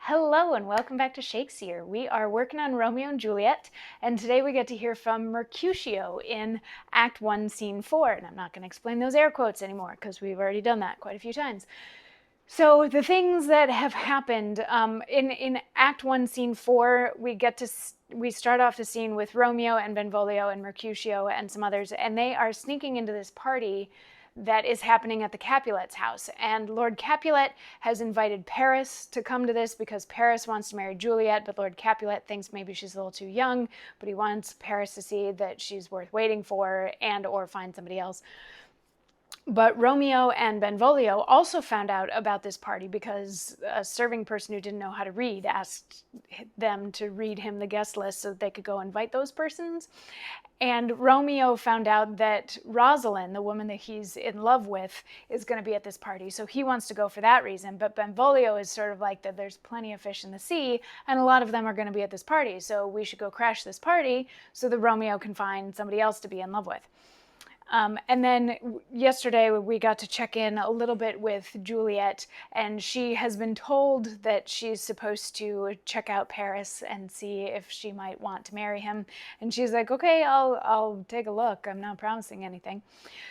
Hello and welcome back to Shakesyear. We are working on Romeo and Juliet, and today we get to hear from Mercutio in Act 1, Scene 4. And I'm not going to explain those air quotes anymore because we've already done that quite a few times. So the things that have happened in Act 1, Scene 4, we start off the scene with Romeo and Benvolio and Mercutio and some others, and they are sneaking into this party that is happening at the Capulets' house. And Lord Capulet has invited Paris to come to this because Paris wants to marry Juliet, but Lord Capulet thinks maybe she's a little too young, but he wants Paris to see that she's worth waiting for and or find somebody else. But Romeo and Benvolio also found out about this party because a serving person who didn't know how to read asked them to read him the guest list so that they could go invite those persons. And Romeo found out that Rosalind, the woman that he's in love with, is going to be at this party. So he wants to go for that reason. But Benvolio is sort of like that there's plenty of fish in the sea, and a lot of them are going to be at this party. So we should go crash this party so that Romeo can find somebody else to be in love with. And then yesterday we got to check in a little bit with Juliet, and she has been told that she's supposed to check out Paris and see if she might want to marry him. And she's like, okay, I'll take a look. I'm not promising anything.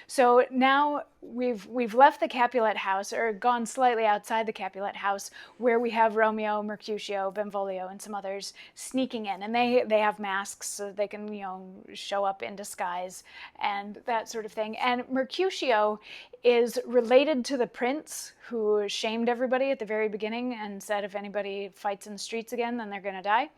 So now we've left the Capulet house, or gone slightly outside the Capulet house, where we have Romeo, Mercutio, Benvolio, and some others sneaking in. And they have masks so they can, show up in disguise and that sort of thing. And Mercutio is related to the prince who shamed everybody at the very beginning and said if anybody fights in the streets again, then they're going to die.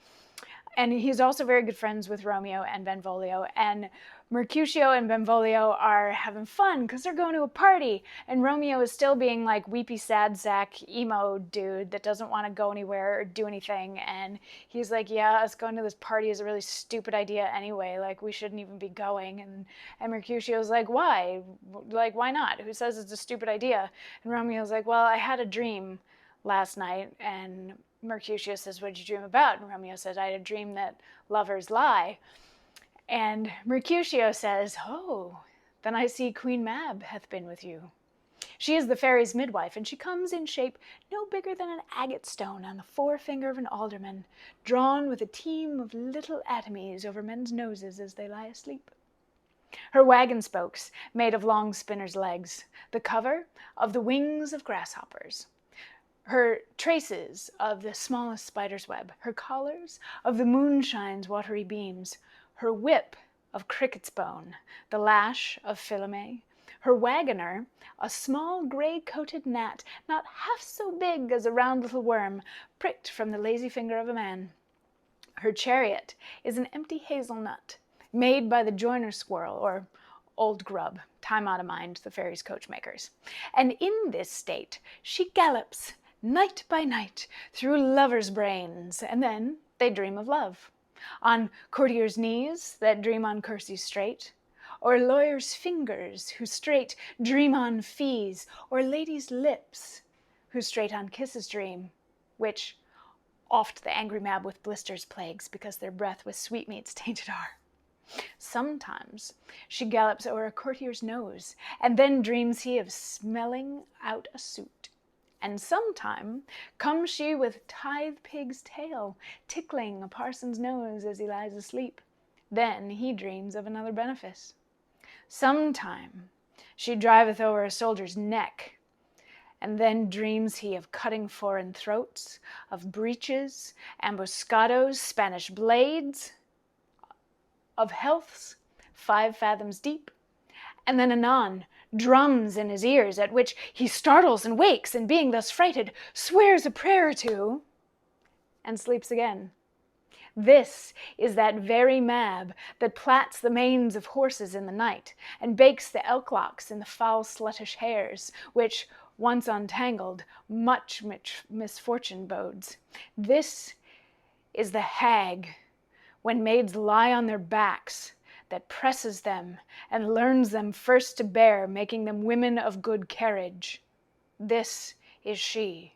And he's also very good friends with Romeo and Benvolio. And Mercutio and Benvolio are having fun because they're going to a party. And Romeo is still being like weepy, sad sack, emo dude that doesn't want to go anywhere or do anything. And he's like, yeah, us going to this party is a really stupid idea anyway. Like, we shouldn't even be going. And Mercutio's like, why? Like, why not? Who says it's a stupid idea? And Romeo's like, well, I had a dream last night. And Mercutio says, what did you dream about? And Romeo says, I had a dream that lovers lie. And Mercutio says, oh, then I see Queen Mab hath been with you. She is the fairy's midwife, and she comes in shape no bigger than an agate stone on the forefinger of an alderman, drawn with a team of little atomies over men's noses as they lie asleep. Her wagon spokes made of long spinner's legs, the cover of the wings of grasshoppers. Her traces of the smallest spider's web, her collars of the moonshine's watery beams, her whip of cricket's bone, the lash of Philomé, her wagoner, a small gray-coated gnat, not half so big as a round little worm, pricked from the lazy finger of a man. Her chariot is an empty hazelnut, made by the joiner squirrel, or old grub, time out of mind, the fairies' coachmakers. And in this state she gallops, night by night, through lovers' brains, and then they dream of love. On courtiers' knees that dream on kerseys straight, or lawyers' fingers who straight dream on fees, or ladies' lips who straight on kisses dream, which oft the angry Mab with blisters plagues, because their breath with sweetmeats tainted are. Sometimes she gallops o'er a courtier's nose, and then dreams he of smelling out a suit. And sometime comes she with tithe pig's tail, tickling a parson's nose as he lies asleep. Then he dreams of another benefice. Sometime she driveth o'er a soldier's neck, and then dreams he of cutting foreign throats, of breaches, ambuscados, Spanish blades, of healths 5 fathoms deep, and then anon drums in his ears, at which he startles and wakes, and being thus frighted, swears a prayer or two, and sleeps again. This is that very Mab that plats the manes of horses in the night, and bakes the elk locks in the foul sluttish hairs, which, once untangled, much misfortune bodes. This is the hag, when maids lie on their backs, that presses them and learns them first to bear, making them women of good carriage. This is she.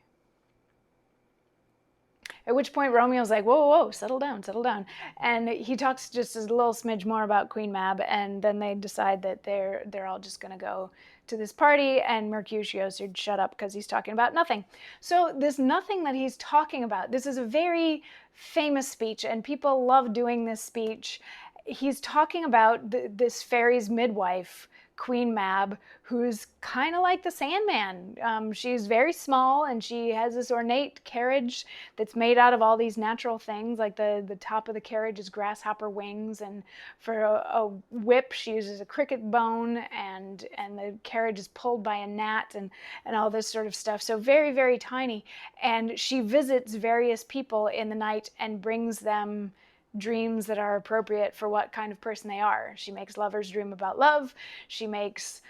At which point Romeo's like, whoa, whoa, settle down, settle down. And he talks just a little smidge more about Queen Mab, and then they decide that they're all just going to go to this party, and Mercutio said, shut up, because he's talking about nothing. So this nothing that he's talking about, this is a very famous speech, and people love doing this speech. He's talking about this fairy's midwife, Queen Mab, who's kind of like the Sandman. She's very small, and she has this ornate carriage that's made out of all these natural things. Like the top of the carriage is grasshopper wings, and for a whip she uses a cricket bone, and the carriage is pulled by a gnat, and all this sort of stuff. So very, very tiny. And she visits various people in the night and brings them dreams that are appropriate for what kind of person they are. She makes lovers dream about love. She makes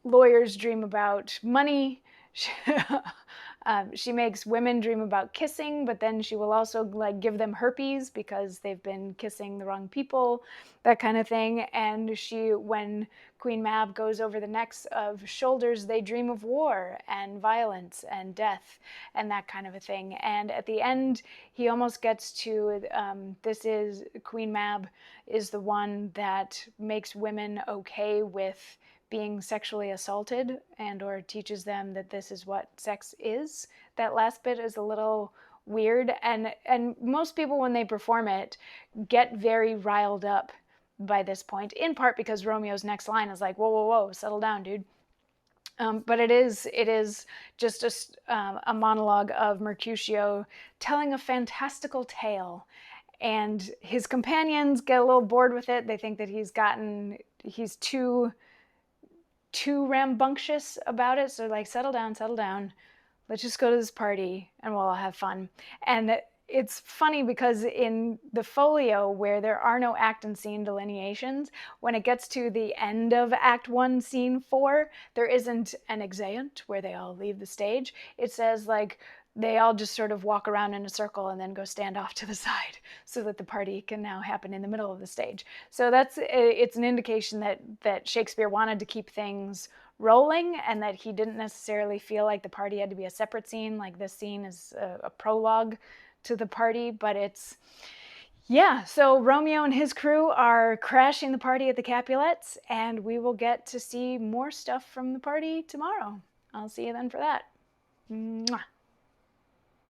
lawyers dream about money. She makes women dream about kissing, but then she will also like give them herpes because they've been kissing the wrong people, that kind of thing. And when Queen Mab goes over the necks of shoulders, they dream of war and violence and death and that kind of a thing. And at the end, he almost gets to Queen Mab is the one that makes women okay with being sexually assaulted, and or teaches them that this is what sex is. That last bit is a little weird, and most people when they perform it get very riled up by this point, in part because Romeo's next line is like, whoa, whoa, whoa, settle down, dude. But it is just a monologue of Mercutio telling a fantastical tale, and his companions get a little bored with it. They think that he's too rambunctious about it. So like, settle down. Let's just go to this party and we'll all have fun. And it's funny because in the folio, where there are no act and scene delineations, when it gets to the end of Act 1, Scene 4, there isn't an exeunt where they all leave the stage. It says like, they all just sort of walk around in a circle and then go stand off to the side so that the party can now happen in the middle of the stage. So it's an indication that Shakespeare wanted to keep things rolling, and that he didn't necessarily feel like the party had to be a separate scene. Like, this scene is a prologue to the party, but so Romeo and his crew are crashing the party at the Capulets, and we will get to see more stuff from the party tomorrow. I'll see you then for that. Mwah.